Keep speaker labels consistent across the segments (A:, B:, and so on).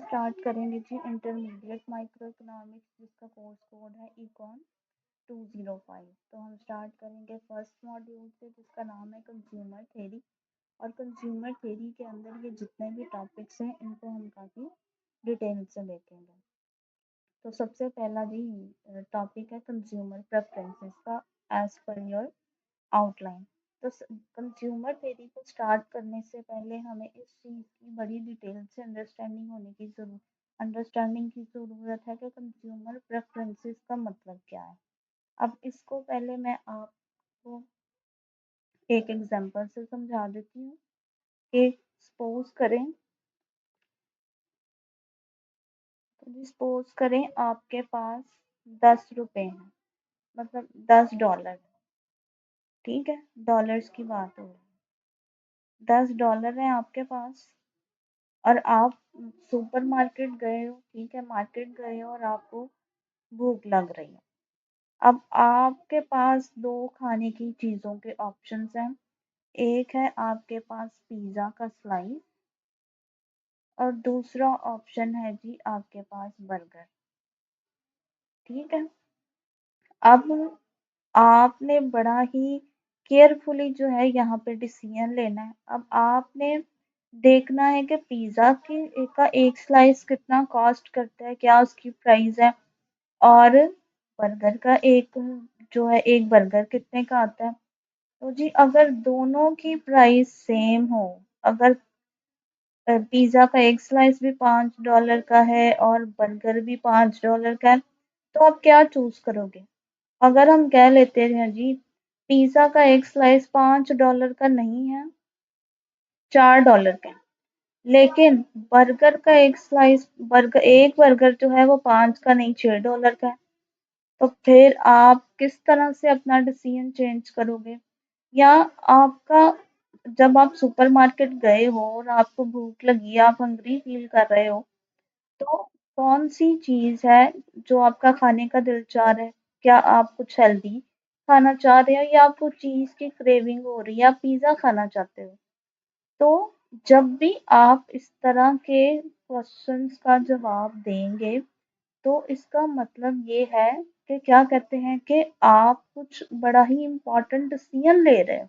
A: Start करेंगे जी intermediate micro economics, जिसका course code है इकॉन 205। तो हम स्टार्ट करेंगे फर्स्ट मॉड्यूल से, जिसका नाम है कंज्यूमर थ्योरी। और कंज्यूमर थ्योरी के अंदर ये जितने भी टॉपिक्स हैं इनको हम काफ़ी डिटेल से देखेंगे। तो सबसे पहला जी टॉपिक है कंज्यूमर प्रेफरेंसेस का एज पर योर आउटलाइन। तो कंज्यूमर थ्योरी को स्टार्ट करने से पहले हमें इस चीज़ की बड़ी डिटेल से अंडरस्टैंडिंग की ज़रूरत है कि कंज्यूमर प्रेफरेंसेस का मतलब क्या है। अब इसको पहले मैं आपको एक एग्जांपल से समझा देती हूँ कि सपोज करें आपके पास 10 रुपए हैं, मतलब $10। ठीक है, डॉलर्स की बात हो रही है। $10 है आपके पास और आप सुपर मार्केट गए हो। ठीक है, मार्केट गए हो और आपको भूख लग रही है। अब आपके पास दो खाने की चीज़ों के ऑप्शंस हैं। एक है आपके पास पिज़्ज़ा का स्लाइस और दूसरा ऑप्शन है जी आपके पास बर्गर। ठीक है, अब आपने बड़ा ही केयरफुली जो है यहाँ पे डिसीजन लेना है। अब आपने देखना है कि पिज़्ज़ा की का एक स्लाइस कितना कॉस्ट करता है, क्या उसकी प्राइस है, और बर्गर का एक बर्गर कितने का आता है। तो जी अगर दोनों की प्राइस सेम हो, अगर पिज़्ज़ा का एक स्लाइस भी $5 का है और बर्गर भी $5 का है, तो आप क्या चूज करोगे। अगर हम कह लेते हैं जी पिज़्ज़ा का एक स्लाइस $5 का नहीं है, $4 का है, लेकिन बर्गर का एक बर्गर जो है वो 5 का नहीं $6 का है, तो फिर आप किस तरह से अपना डिसीजन चेंज करोगे। या आपका जब आप सुपरमार्केट गए हो और आपको भूख लगी, आप हंग्री फील कर रहे हो, तो कौन सी चीज़ है जो आपका खाने का दिल चाह रहा है। क्या आप कुछ हेल्दी खाना चाह रहे हो या आपको चीज़ की क्रेविंग हो रही है, आप पिज़्ज़ा खाना चाहते हो। तो जब भी आप इस तरह के क्वेश्चंस का जवाब देंगे, तो इसका मतलब ये है कि क्या कहते हैं कि आप कुछ बड़ा ही इम्पोर्टेंट डिसीजन ले रहे हो।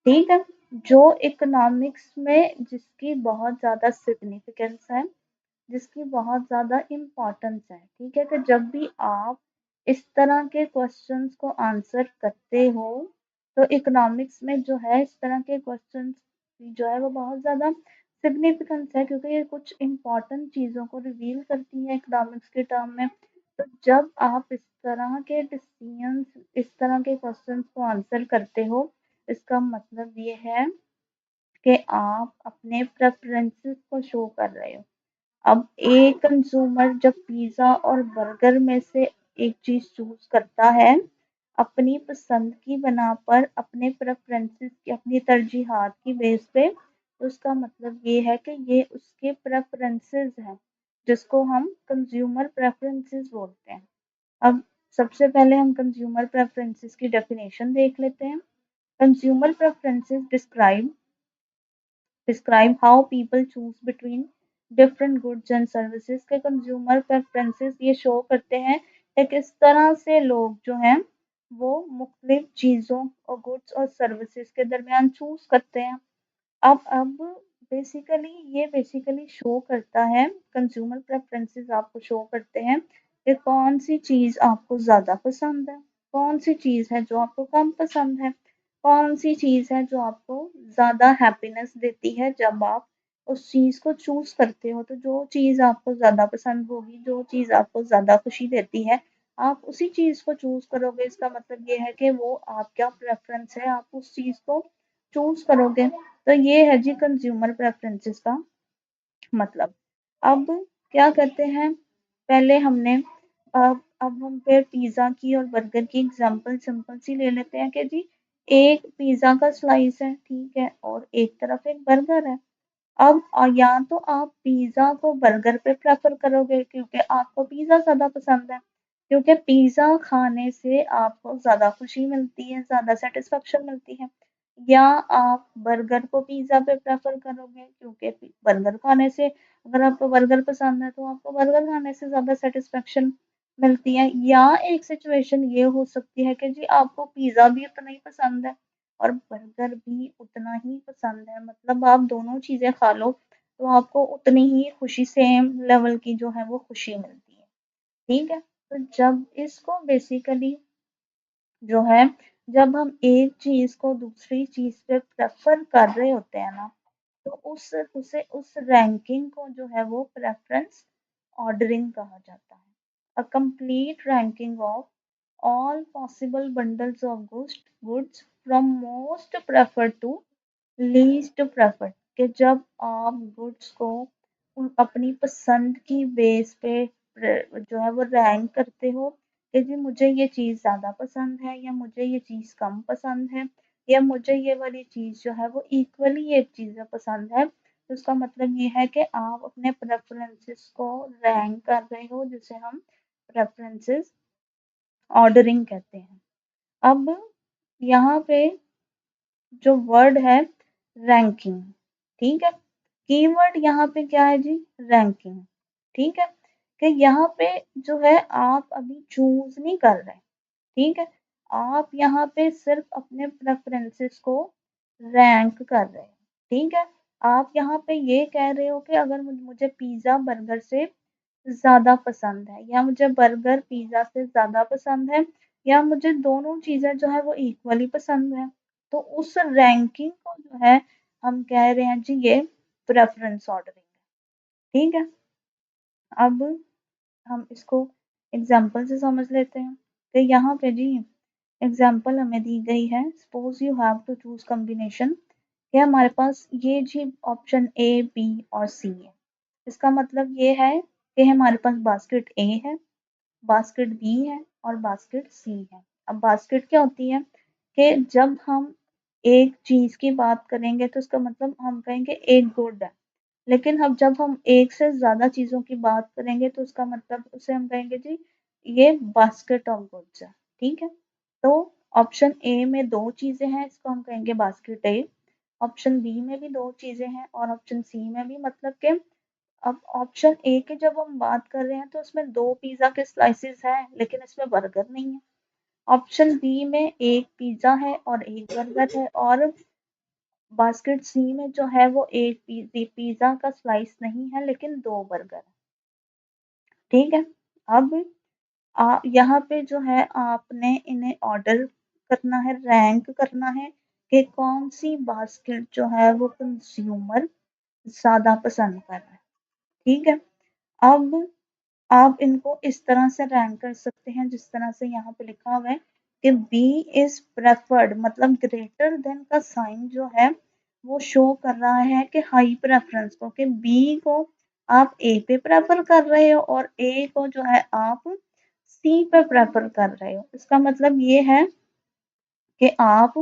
A: ठीक है, जो इकोनॉमिक्स में जिसकी बहुत ज़्यादा सिग्निफिकेंस है, जिसकी बहुत ज़्यादा इम्पोर्टेंस है। ठीक है, कि जब भी आप इस तरह के क्वेश्चंस को आंसर करते हो, तो इकोनॉमिक्स में जो है इस तरह के क्वेश्चंस जो है वो बहुत ज़्यादा सिग्निफिकेंस है, क्योंकि ये कुछ इम्पोर्टेंट चीज़ों को रिवील करती है इकोनॉमिक्स के टर्म में। तो जब आप इस तरह के क्वेश्चंस को आंसर करते हो, इसका मतलब ये है कि आप अपने प्रेफरेंसेस को शो कर रहे हो। अब एक कंज्यूमर जब पिज़्ज़ा और बर्गर में से एक चीज़ चूज़ करता है, अपनी पसंद की बना पर, अपने प्रेफरेंसेस की, अपनी तरजीहात की बेस पे, तो उसका मतलब ये है कि ये उसके प्रेफरेंसेस हैं, जिसको हम कंज्यूमर प्रेफरेंसेस बोलते हैं। अब सबसे पहले हम कंज्यूमर प्रेफरेंसेस की डेफिनेशन देख लेते हैं। Consumer preferences describe how people choose between different goods and services। के कंज्यूमर प्रेफरेंसेस ये शो करते हैं कि किस तरह से लोग जो हैं वो मुख्तलिफ चीज़ों और गुड्स और सर्विसेज के दरमियान चूज करते हैं। अब बेसिकली शो करता है, कंज्यूमर प्रेफरेंसेस आपको शो करते हैं कि कौन सी चीज़ आपको ज़्यादा पसंद है, कौन सी चीज़ है जो आपको कम पसंद है, कौन सी चीज़ है जो आपको ज़्यादा हैप्पीनेस देती है जब आप उस चीज़ को चूज़ करते हो। तो जो चीज़ आपको ज़्यादा पसंद होगी, जो चीज़ आपको ज़्यादा खुशी देती है, आप उसी चीज़ को चूज़ करोगे। इसका मतलब ये है कि वो आपका प्रेफरेंस है, आप उस चीज़ को चूज़ करोगे। तो ये है जी कंज्यूमर प्रेफरेंसेस का मतलब। अब क्या करते हैं, पहले हमने अब हम फिर पिज़्ज़ा की और बर्गर की एग्जांपल सिंपल सी ले लेते हैं कि जी एक पिज़्ज़ा का स्लाइस है, ठीक है, और एक तरफ एक बर्गर है। अब या तो आप पिज़्ज़ा को बर्गर पे प्रेफर करोगे क्योंकि आपको पिज़्ज़ा ज़्यादा पसंद है, क्योंकि पिज़्ज़ा खाने से आपको ज़्यादा खुशी मिलती है, ज़्यादा सेटिस्फेक्शन मिलती है। या आप बर्गर को पिज़्ज़ा पे प्रेफ़र करोगे, क्योंकि बर्गर खाने से, अगर आपको बर्गर पसंद है तो आपको बर्गर खाने से ज़्यादा सैटिस्फैक्शन मिलती है। या एक सिचुएशन ये हो सकती है कि जी आपको पिज़्ज़ा भी उतना ही पसंद है और बर्गर भी उतना ही पसंद है, मतलब आप दोनों चीज़ें खा लो तो आपको उतनी ही खुशी, सेम लेवल की जो है वो खुशी मिलती है। ठीक है? तो जब इसको बेसिकली जो है, जब हम एक चीज़ को दूसरी चीज़ पे प्रेफ़र कर रहे होते हैं ना, तो उस रैंकिंग को जो है वो प्रेफ़रेंस ऑर्डरिंग कहा जाता है। A complete ranking of all possible bundles of goods from most preferred to least preferred, कि जब आप गुड्स को अपनी पसंद की बेस पे जो है वो रैंक करते हो कि जी मुझे ये चीज़ ज़्यादा पसंद है या मुझे ये चीज़ कम पसंद है या मुझे ये वाली चीज़ जो है वो इक्वली ये चीज़ें पसंद है, तो उसका मतलब ये है कि आप अपने प्रेफरेंसेस को रैंक कर रहे हो, जिसे हम प्रेफरेंसेस ऑर्डरिंग कहते हैं। अब यहाँ पे जो वर्ड है रैंकिंग, ठीक है? कीवर्ड यहाँ पे क्या है जी? रैंकिंग, ठीक है? कि यहाँ पे जो है आप अभी चूज़ नहीं कर रहे, ठीक है? आप यहाँ पे सिर्फ़ अपने प्रेफ़रेंसेस को रैंक कर रहे हैं, ठीक है? आप यहाँ पे ये कह रहे हो कि अगर मुझे पिज़्ज़ा बर्गर से ज़्यादा पसंद है या मुझे बर्गर पिज़्ज़ा से ज़्यादा पसंद है या मुझे दोनों चीज़ें जो है वो इक्वली पसंद है। तो उस रैंकिंग को जो है हम कह रहे हैं जी ये प्रेफ़रेंस ऑर्डरिंग है, ठीक है? अब हम इसको एग्ज़ाम्पल से समझ लेते हैं। तो यहाँ पे जी एग्ज़ाम्पल हमें दी गई है, suppose you have to choose combination, कि हमारे पास ये जी ऑप्शन ए, बी और सी है। इसका मतलब ये है कि हमारे पास बास्केट ए है, बास्केट बी है और बास्केट सी है। अब बास्केट क्या होती है कि जब हम एक चीज़ की बात करेंगे तो इसका मतलब हम कहेंगे एक गुड है। लेकिन अब जब हम एक से ज़्यादा चीज़ों की बात करेंगे तो उसका मतलब उसे हम कहेंगे जी ये बास्केट ऑफ गुड्स है, ठीक है? तो ऑप्शन ए में 2 चीज़ें हैं, इसको हम कहेंगे बास्केट ए। ऑप्शन बी में भी 2 चीज़ें हैं और ऑप्शन सी में भी, मतलब कि अब ऑप्शन ए की जब हम बात कर रहे हैं तो उसमें 2 पिज़्ज़ा के स्लाइसेस हैं, लेकिन इसमें बर्गर नहीं है। ऑप्शन बी में 1 पिज़्ज़ा है और 1 बर्गर है और बास्केट सी में जो है वो 1 पिज़्ज़ा का स्लाइस नहीं है लेकिन 2 बर्गर हैं, ठीक है? अब यहाँ पे जो है आपने इन्हें ऑर्डर करना है, रैंक करना है कि कौन-सी बास्केट जो है वो कंज़्यूमर ज़्यादा पसंद कर रहा है, ठीक है? अब आप इनको इस तरह से रैंक कर सकते हैं जिस तरह से यहाँ पे लिखा हुआ है कि बी इज़ प्रेफर्ड, मतलब ग्रेटर देन का साइन जो है वो शो कर रहा है कि हाई प्रेफरेंस को, कि बी को आप ए पे प्रेफर कर रहे हो और ए को जो है आप सी पे प्रेफर कर रहे हो। इसका मतलब ये है कि आप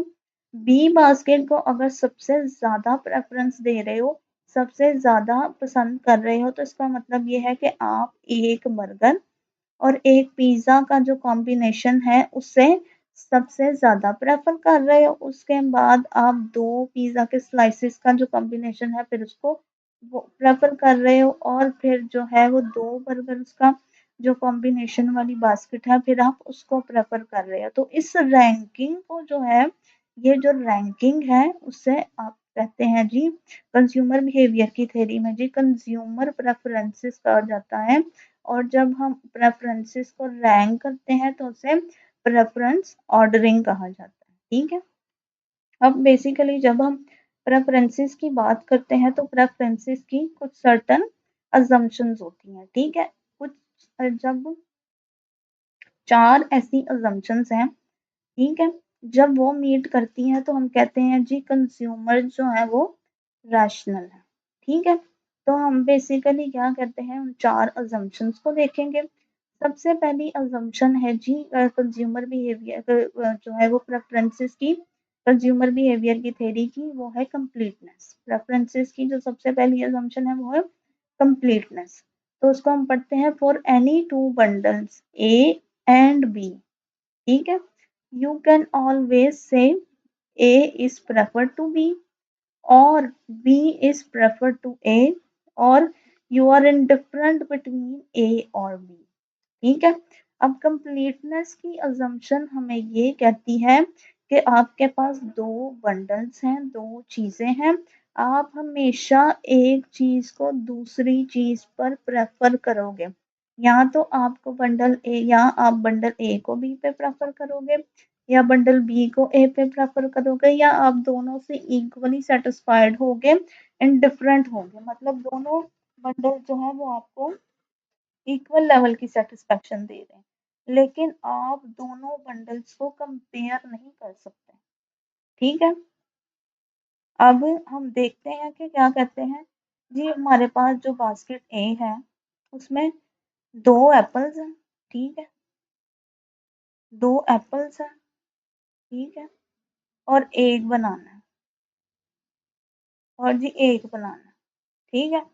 A: बी बास्केट को अगर सबसे ज़्यादा प्रेफ़रेंस दे रहे हो, सबसे ज़्यादा पसंद कर रहे हो, तो इसका मतलब ये है कि आप एक बर्गर और एक पिज़्ज़ा का जो कॉम्बिनेशन है, उसे सबसे ज़्यादा प्रेफ़र कर रहे हो। उसके बाद आप 2 पिज़्ज़ा के स्लाइसेस का जो कॉम्बिनेशन है, फिर उसको वो प्रेफ़र कर रहे हो और फिर जो है वो 2 बर्गर्स का जो कॉम्बिनेशन वाली बास्केट है, फिर आप उसको प्रेफ़र कर रहे हो। तो इस रैंकिंग को जो है, ये जो रैंकिंग है, उसे आप कहते हैं जी कंज़्यूमर बिहेवियर की थ्योरी में जी कंज़्यूमर प्रेफ़रेंसेस कहा जाता है। और जब हम प्रेफ़रेंसेस को रैंक करते हैं तो उसे प्रेफ़रेंस ऑर्डरिंग कहा जाता है, ठीक है? अब बेसिकली जब हम प्रेफ़रेंसेस की बात करते हैं तो प्रेफ़रेंसेस की कुछ सर्टेन असम्पशन्स होती हैं, ठीक है? कुछ जब 4 ऐसी असम्पशन्स हैं, ठीक है? जब वो मीट करती हैं तो हम कहते हैं जी कंज़्यूमर जो है वो रैशनल है, ठीक है? तो हम बेसिकली क्या करते हैं, उन 4 असम्पशन्स को देखेंगे। सबसे पहली असम्पशन है जी कंज़्यूमर बिहेवियर जो है वो प्रेफ़रेंसेस की, कंज़्यूमर बिहेवियर की थ्योरी की, वो है कंप्लीटनेस। प्रेफ़रेंसेस की जो सबसे पहली असम्पशन है वो है कंप्लीटनेस। तो उसको हम पढ़ते हैं for any 2 bundles A and B, ठीक है? You can always say A is preferred to B, or B is preferred to A, or you are indifferent between A और B। ठीक है। अब कंप्लीटनेस की अजम्पशन हमें ये कहती है कि आपके पास दो बंडल्स हैं, दो चीजें हैं, आप हमेशा एक चीज को दूसरी चीज पर प्रेफर करोगे। या तो आपको बंडल ए, या आप बंडल ए को बी पे प्रेफर करोगे, या बंडल बी को ए पे प्रेफर करोगे, या आप दोनों से इक्वली सेटिस्फाइड होगे, इनडिफरेंट होगे, मतलब दोनों बंडल जो है वो आपको इक्वल लेवल की सेटिस्फेक्शन दे रहे हैं, लेकिन आप दोनों बंडल्स को कंपेयर नहीं कर सकते। ठीक है। अब हम देखते हैं कि क्या कहते हैं जी। हमारे पास जो बास्केट ए है उसमें दो एप्पल्स हैं। ठीक है, दो एप्पल्स हैं। ठीक है, और एक बनाना है, और जी एक बनाना है। ठीक है,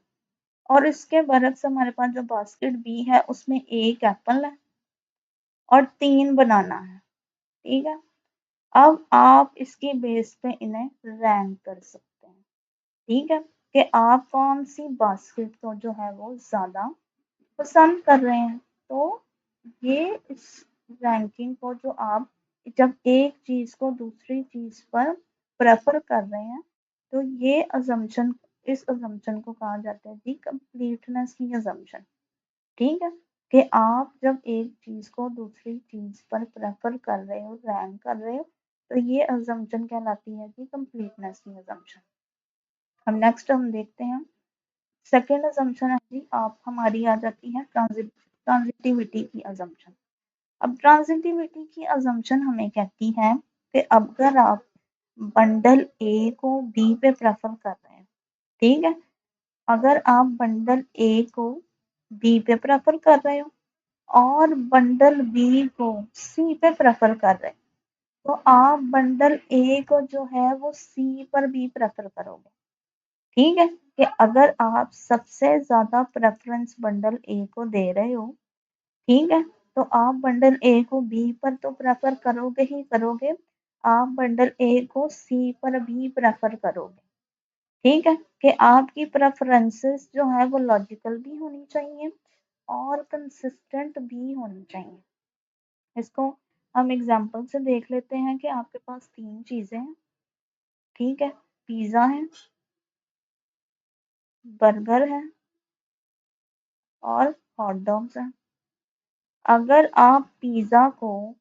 A: और इसके बरक्स हमारे पास जो बास्केट बी है उसमें एक एप्पल है और तीन बनाना है। ठीक है, अब आप इसके बेस पे इन्हें रैंक कर सकते हैं। ठीक है, कि आप कौन सी बास्केट को जो है वो ज्यादा पसंद कर रहे हैं। तो ये इस रैंकिंग को जो आप जब एक चीज को दूसरी चीज पर प्रेफर कर रहे हैं, तो ये अजम्पशन, इस अजम्पशन को कहा जाता है जी कंप्लीटनेस की अजम्पशन। ठीक है, कि आप जब एक चीज को दूसरी चीज पर प्रेफर कर रहे हो, रैंक कर रहे हो, तो ये अजम्पशन कहलाती है कि कंप्लीटनेस की अजम्पशन। हम देखते हैं सेकेंड अजम्पशन है जी, आप हमारी आ जाती है ट्रांजिटिविटी की अजम्पशन। अब ट्रांजिटिविटी की अजम्पशन हमें कहती है कि अगर आप बंडल ए को बी पे प्रेफर कर रहे हैं, ठीक है, अगर आप बंडल ए को बी पे प्रेफर कर रहे हो और बंडल बी को सी पे प्रेफर कर रहे हैं, तो आप बंडल ए को जो है वो सी पर भी प्रेफर करोगे। ठीक है, कि अगर आप सबसे ज्यादा प्रेफरेंस बंडल ए को दे रहे हो, ठीक है, तो आप बंडल ए को बी पर तो प्रेफर करोगे ही करोगे, आप बंडल ए को सी पर भी प्रेफर करोगे। ठीक है, कि आपकी प्रेफरेंसेस जो है वो लॉजिकल भी होनी चाहिए और कंसिस्टेंट भी होनी चाहिए। इसको हम एग्जांपल से देख लेते हैं कि आपके पास तीन चीजें हैं। ठीक है, पिज्जा है, बर्गर है, और हॉट डॉग्स हैं। अगर आप पिज्जा को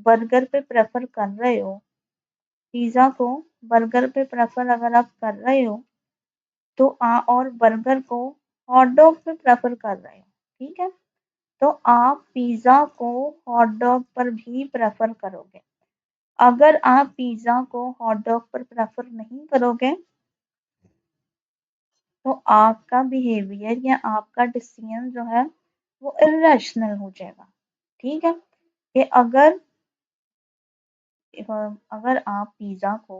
A: बर्गर पे प्रेफर कर रहे हो, पिज्जा को बर्गर पे प्रेफर अगर आप कर रहे हो, तो और बर्गर को हॉट डॉग पे प्रेफर कर रहे हो, ठीक है, तो आप पिज्जा को हॉट डॉग पर भी प्रेफर करोगे। अगर आप पिज्जा को हॉट डॉग पर प्रेफर नहीं करोगे, तो आपका बिहेवियर या आपका डिसीजन जो है वो इरेशनल हो जाएगा। ठीक है, कि अगर आप पिज्जा को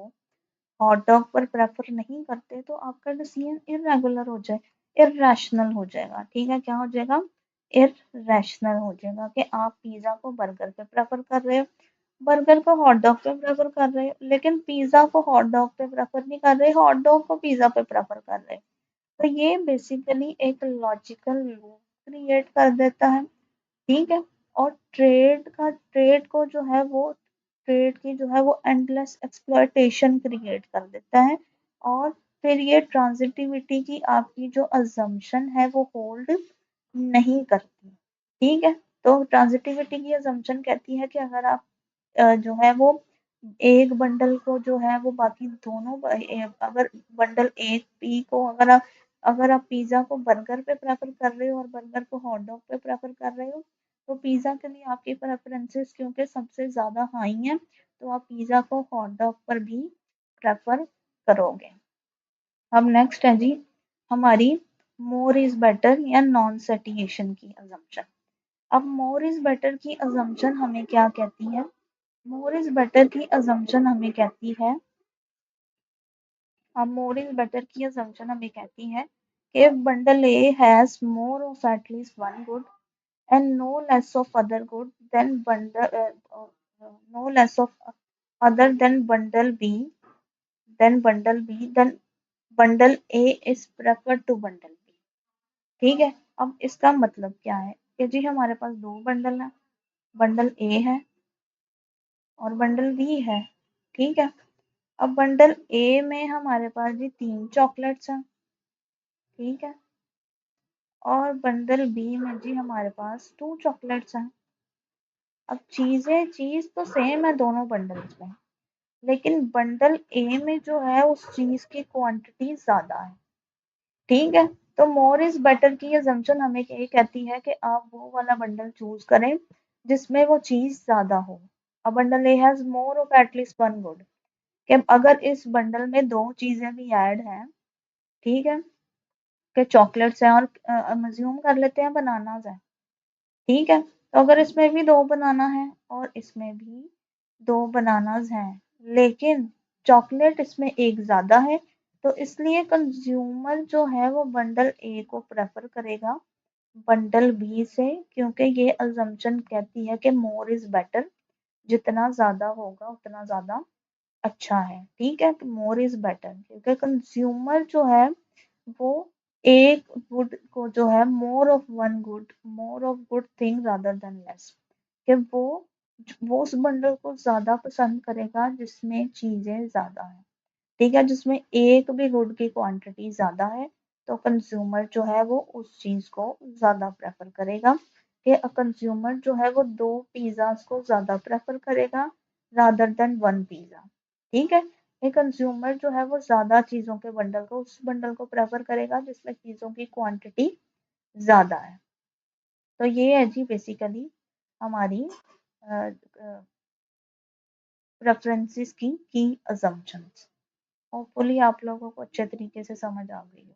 A: हॉट डॉग पर प्रेफर नहीं करते, तो आपका डिसीजन इरेगुलर हो जाए, इरेशनल हो जाएगा। ठीक है, क्या हो जाएगा, इरेशनल हो जाएगा, कि आप पिज्जा को बर्गर पे प्रेफर कर रहे हो, बर्गर को हॉट डॉग पे प्रेफर कर रहे हो, लेकिन पिज्जा को हॉट डॉग पे प्रेफर नहीं कर रहे, हॉट डॉग को पिज्जा पे प्रेफर कर रहे हो। तो ये बेसिकली एक लॉजिकल लूप क्रिएट कर देता है। ठीक है, और ट्रेड को जो है वो ट्रेड की जो है वो एंडलेस एक्सप्लॉयटेशन क्रिएट कर देता है, और फिर ये ट्रांजिटिविटी की आपकी जो अजम्पशन है वो होल्ड नहीं करती। ठीक है, तो ट्रांजिटिविटी की अजम्पशन कहती है कि अगर आप जो है वो एक बंडल को जो है वो बाकी दोनों अगर बंडल एक पी को अगर आप पिज्जा को बर्गर पे प्रेफर कर रहे हो और बर्गर को हॉट डॉग पे प्रेफर कर रहे हो, तो पिज्जा के लिए आपकी प्रेफरेंसेस क्योंकि सबसे ज्यादा हाई हैं, तो आप पिज्जा को हॉट डॉग पर भी प्रेफर करोगे। अब नेक्स्ट है जी हमारी मोर इज बेटर या नॉन सेटिएशन की अजम्पशन। अब मोर इज बेटर की अजम्पशन हमें क्या कहती है, मोर इज बेटर की अजम्पशन हमें कहती है, अब मोर इज बेटर की अजम्पशन हमें कहती है कि if bundle A has more of at least one good and no less of other good, then bundle no less of other than bundle B, then bundle A is preferred to bundle B। ठीक है, अब इसका मतलब क्या है कि जी हमारे पास दो बंडल है, बंडल ए है और बंडल बी है। ठीक है, अब बंडल ए में हमारे पास जी 3 चॉकलेट्स हैं। ठीक है, और बंडल बी में जी हमारे पास 2 चॉकलेट्स हैं। अब चीज तो सेम है दोनों बंडल्स में, लेकिन बंडल ए में जो है उस चीज की क्वांटिटी ज्यादा है। ठीक है, तो मोर इज बेटर की assumption हमें ये कहती है कि आप वो वाला बंडल चूज करें जिसमें वो चीज ज्यादा हो। A bundle A has more of at least one good, कि अगर इस बंडल में दो चीजें भी ऐड हैं, ठीक है, कि चॉकलेट्स हैं और अज्यूम कर लेते हैं बनानास है। ठीक है, तो अगर इसमें भी दो बनाना है और इसमें भी दो बनानास हैं, लेकिन चॉकलेट इसमें एक ज्यादा है, तो इसलिए कंज्यूमर जो है वो बंडल ए को प्रेफर करेगा बंडल बी से, क्योंकि ये अजम्पशन कहती है कि मोर इज बेटर, जितना ज्यादा होगा उतना ज्यादा अच्छा है। ठीक है, मोर इज बेटर क्योंकि कंज्यूमर जो है वो एक गुड को जो है more of good thing rather than less, कि वो उस बंडल को ज्यादा पसंद करेगा जिसमें चीजें ज्यादा है। ठीक है, जिसमें एक भी गुड की क्वांटिटी ज्यादा है, तो कंज्यूमर जो है वो उस चीज को ज्यादा प्रेफर करेगा, कि कंज्यूमर जो है वो दो पिज्जाज को ज्यादा प्रेफर करेगा रादर देन वन पिज्जा। ठीक है, एक कंज्यूमर जो है वो ज्यादा चीजों के बंडल को उस बंडल को प्रेफर करेगा जिसमें चीजों की क्वांटिटी ज्यादा है। तो ये है जी बेसिकली हमारी प्रेफरेंसेस की अजम्पशंस। होपफुली आप लोगों को अच्छे तरीके से समझ आ गई हो।